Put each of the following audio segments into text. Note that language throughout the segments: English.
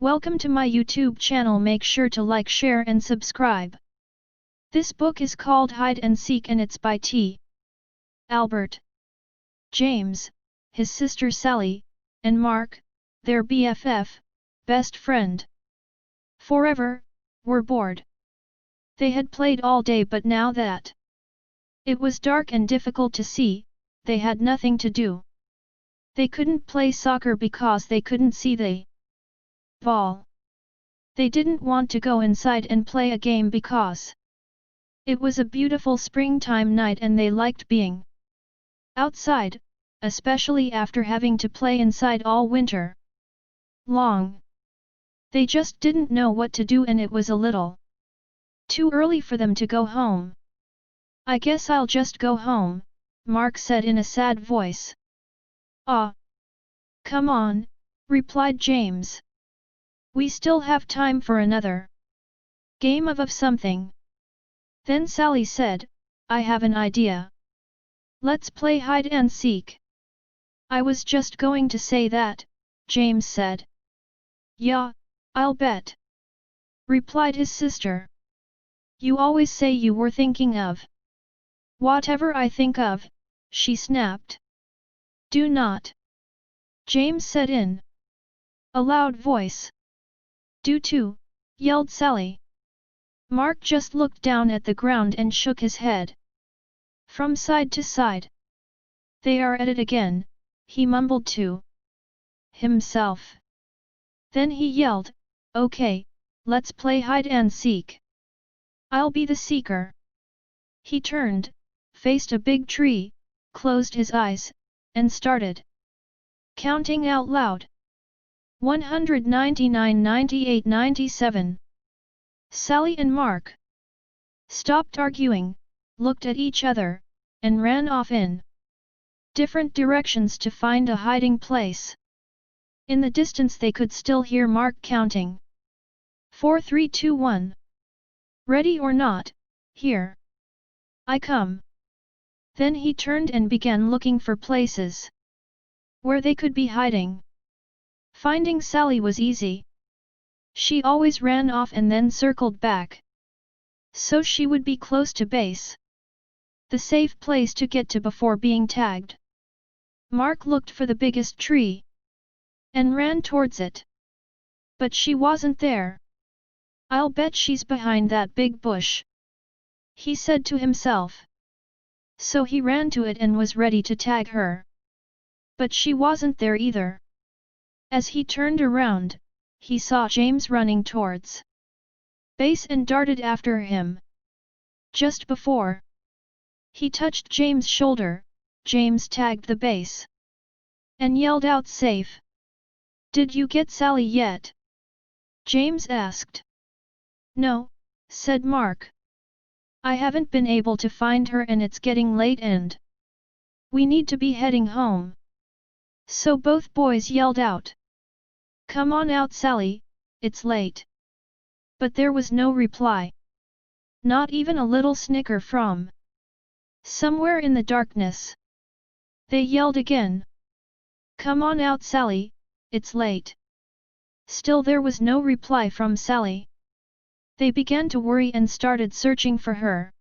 Welcome to my YouTube channel. Make sure to like, share and subscribe. This book is called Hide and Seek and it's by T. Albert. James, his sister Sally, and Mark, their BFF, best friend. Forever, were bored. They had played all day but now that it was dark and difficult to see, they had nothing to do. They couldn't play soccer because they couldn't see the ball. They didn't want to go inside and play a game because it was a beautiful springtime night and they liked being outside, especially after having to play inside all winter long. They just didn't know what to do and it was a little too early for them to go home. I guess I'll just go home, Mark said in a sad voice. Ah! Come on, replied James. We still have time for another game of something. Then Sally said, I have an idea. Let's play hide and seek. I was just going to say that, James said. Yeah, I'll bet, replied his sister. You always say you were thinking of whatever I think of, she snapped. Do not, James said in a loud voice. Do too, yelled Sally. Mark just looked down at the ground and shook his head from side to side. They are at it again, he mumbled to himself. Then he yelled, Okay, let's play hide and seek. I'll be the seeker. He turned, faced a big tree, closed his eyes, and started counting out loud. 199, 98, 97. Sally and Mark stopped arguing, looked at each other, and ran off in different directions to find a hiding place. In the distance they could still hear Mark counting. 4, 3, 2, 1. Ready or not, here I come. Then he turned and began looking for places where they could be hiding. Finding Sally was easy. She always ran off and then circled back, so she would be close to base. The safe place to get to before being tagged. Mark looked for the biggest tree and ran towards it. But she wasn't there. I'll bet she's behind that big bush, he said to himself. So he ran to it and was ready to tag her. But she wasn't there either. As he turned around, he saw James running towards base and darted after him. Just before he touched James' shoulder, James tagged the base and yelled out safe. Did you get Sally yet? James asked. No, said Mark. I haven't been able to find her and it's getting late and we need to be heading home. So both boys yelled out. Come on out, Sally, it's late. But there was no reply. Not even a little snicker from somewhere in the darkness. They yelled again. Come on out, Sally, it's late. Still there was no reply from Sally. They began to worry and started searching for her.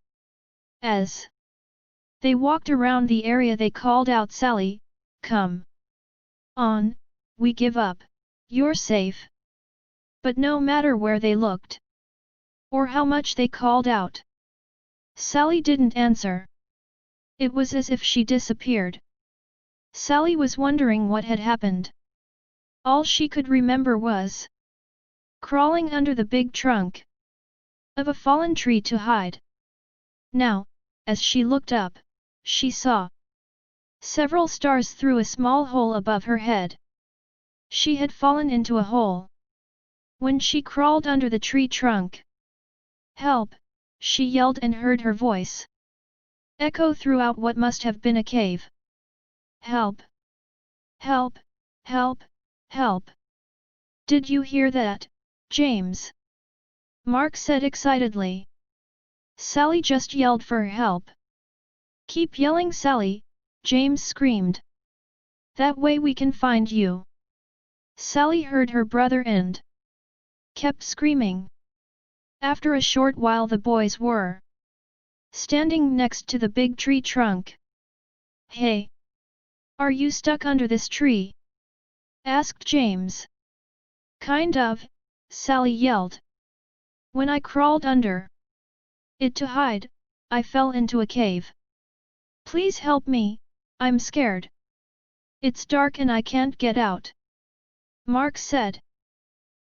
As they walked around the area they called out, Sally, come on, we give up, you're safe. But no matter where they looked, or how much they called out, Sally didn't answer. It was as if she disappeared. Sally was wondering what had happened. All she could remember was crawling under the big trunk of a fallen tree to hide. Now, as she looked up, she saw several stars through a small hole above her head. She had fallen into a hole when she crawled under the tree trunk. Help! She yelled and heard her voice echo throughout what must have been a cave. Help! Help! Help! Help! Did you hear that, James? Mark said excitedly. Sally just yelled for help. Keep yelling, Sally, James screamed. That way we can find you. Sally heard her brother and kept screaming. After a short while the boys were standing next to the big tree trunk. Hey! Are you stuck under this tree? Asked James. Kind of, Sally yelled. When I crawled under it to hide, I fell into a cave. Please help me, I'm scared. It's dark and I can't get out. Mark said.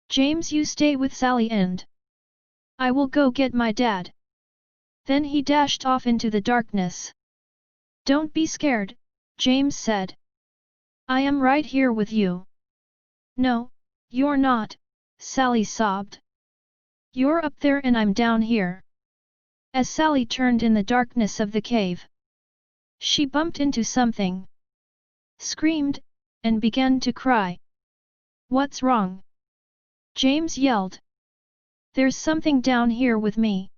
James, you stay with Sally and I will go get my dad. Then he dashed off into the darkness. Don't be scared, James said. I am right here with you. No, you're not, Sally sobbed. You're up there and I'm down here. As Sally turned in the darkness of the cave, she bumped into something, screamed, and began to cry. What's wrong? James yelled. There's something down here with me.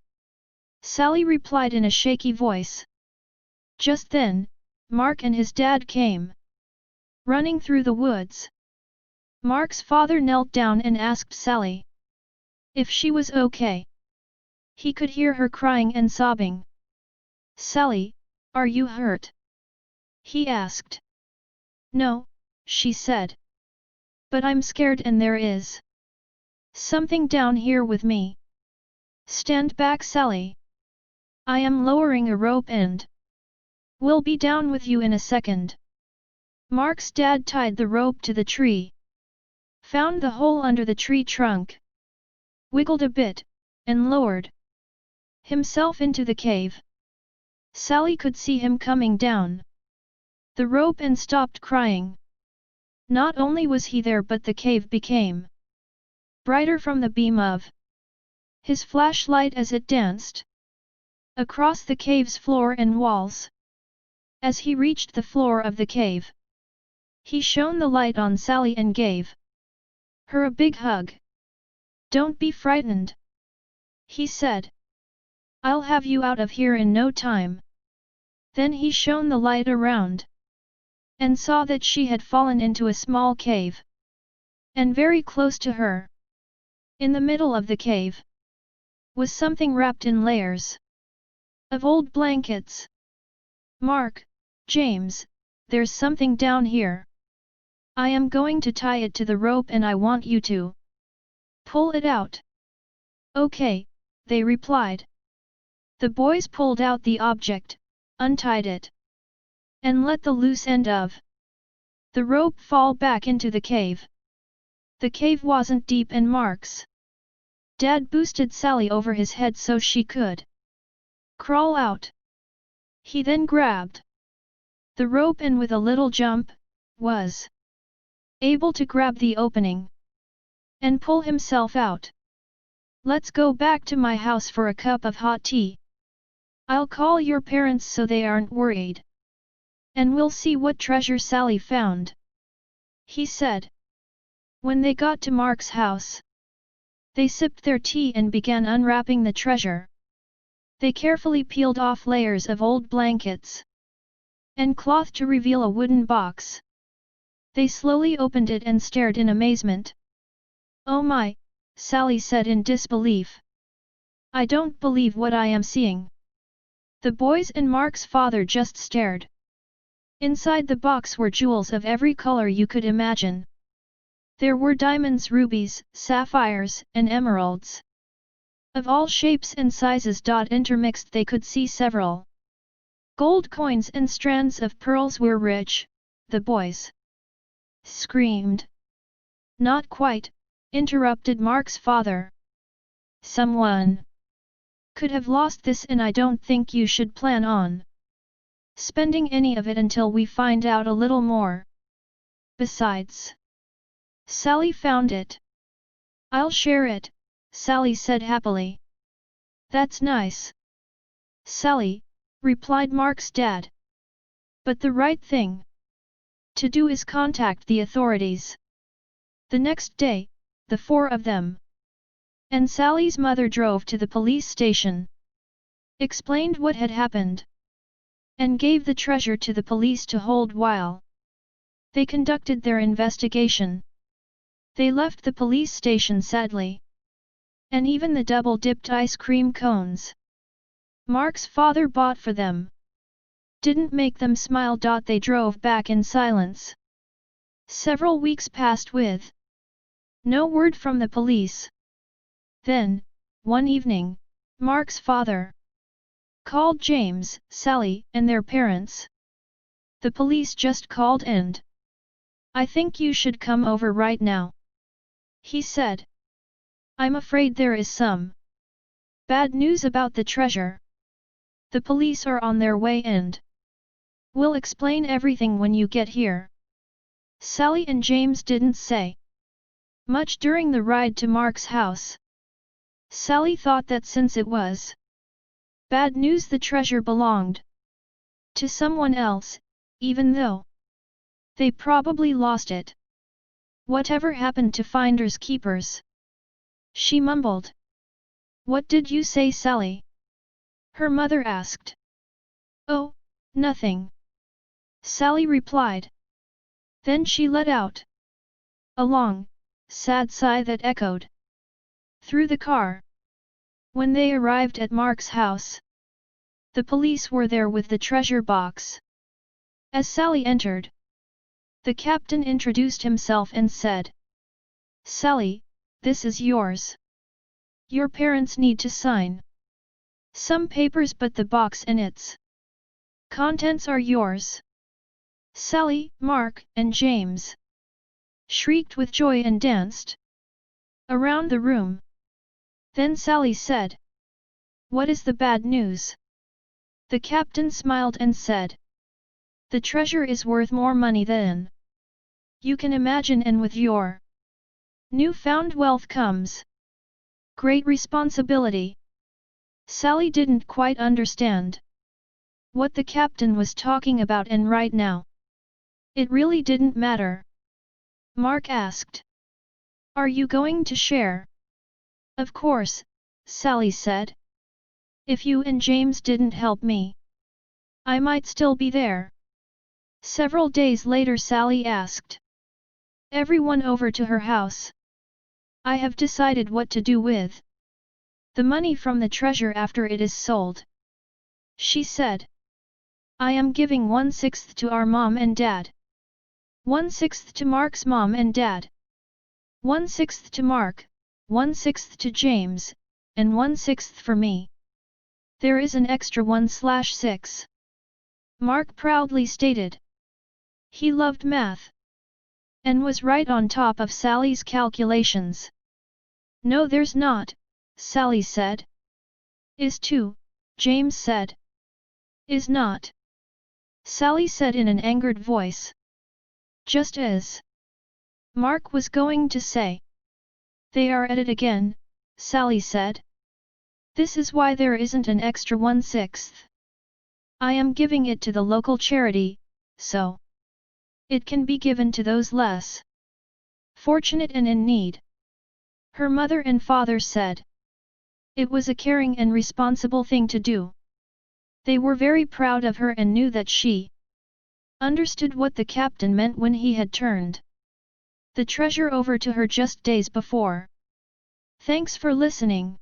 Sally replied in a shaky voice. Just then, Mark and his dad came running through the woods. Mark's father knelt down and asked Sally if she was okay. He could hear her crying and sobbing. Sally, are you hurt? He asked. No, she said. But I'm scared and there is something down here with me. Stand back, Sally. I am lowering a rope and we'll be down with you in a second. Mark's dad tied the rope to the tree, found the hole under the tree trunk, wiggled a bit, and lowered himself into the cave. Sally could see him coming down the rope and stopped crying. Not only was he there but the cave became brighter from the beam of his flashlight as it danced across the cave's floor and walls. As he reached the floor of the cave, he shone the light on Sally and gave her a big hug. Don't be frightened, he said. I'll have you out of here in no time. Then he shone the light around and saw that she had fallen into a small cave. And very close to her, in the middle of the cave, was something wrapped in layers of old blankets. Mark, James, there's something down here. I am going to tie it to the rope and I want you to pull it out. Okay, they replied. The boys pulled out the object, untied it, and let the loose end of the rope fall back into the cave. The cave wasn't deep and Mark's dad boosted Sally over his head so she could crawl out. He then grabbed the rope and with a little jump, was able to grab the opening and pull himself out. Let's go back to my house for a cup of hot tea. I'll call your parents so they aren't worried. And we'll see what treasure Sally found, he said. When they got to Mark's house, they sipped their tea and began unwrapping the treasure. They carefully peeled off layers of old blankets and cloth to reveal a wooden box. They slowly opened it and stared in amazement. Oh my, Sally said in disbelief. I don't believe what I am seeing. The boys and Mark's father just stared. Inside the box were jewels of every color you could imagine. There were diamonds, rubies, sapphires, and emeralds. Of all shapes and sizes. Intermixed they could see several gold coins and strands of pearls. Were rich, the boys screamed. Not quite, interrupted Mark's father. Someone could have lost this and I don't think you should plan on spending any of it until we find out a little more. Besides, Sally found it. I'll share it, Sally said happily. That's nice, Sally, replied Mark's dad. But the right thing to do is contact the authorities. The next day, the four of them and Sally's mother drove to the police station, explained what had happened, and gave the treasure to the police to hold while they conducted their investigation. They left the police station sadly. and even the double-dipped ice cream cones Mark's father bought for them didn't make them smile. They drove back in silence. Several weeks passed with no word from the police. Then, one evening, Mark's father called James, Sally, and their parents. The police just called and I think you should come over right now, he said. I'm afraid there is some bad news about the treasure. The police are on their way and we'll explain everything when you get here. Sally and James didn't say much during the ride to Mark's house. Sally thought that since it was bad news, the treasure belonged to someone else, even though they probably lost it. Whatever happened to finders keepers? She mumbled. What did you say, Sally? Her mother asked. Oh, nothing, Sally replied. Then she let out a long, sad sigh that echoed through the car. When they arrived at Mark's house, the police were there with the treasure box. As Sally entered, the captain introduced himself and said, Sally, this is yours. Your parents need to sign some papers, but the box and its contents are yours. Sally, Mark, and James shrieked with joy and danced around the room. Then Sally said, What is the bad news? The captain smiled and said, The treasure is worth more money than you can imagine, and with your newfound wealth comes great responsibility. Sally didn't quite understand what the captain was talking about, and right now it really didn't matter. Mark asked, Are you going to share? Of course, Sally said. If you and James didn't help me, I might still be there. Several days later, Sally asked everyone over to her house. I have decided what to do with the money from the treasure after it is sold, she said. I am giving 1/6 to our mom and dad, 1/6 to Mark's mom and dad, 1/6 to Mark, 1/6 to James, and 1/6 for me. There is an extra 1/6. Mark proudly stated. He loved math and was right on top of Sally's calculations. No, there's not, Sally said. Is too, James said. Is not, Sally said in an angered voice. Just as Mark was going to say, They are at it again, Sally said. This is why there isn't an extra 1/6. I am giving it to the local charity, so it can be given to those less fortunate and in need. Her mother and father said it was a caring and responsible thing to do. They were very proud of her and knew that she understood what the captain meant when he had turned the treasure over to her just days before. Thanks for listening.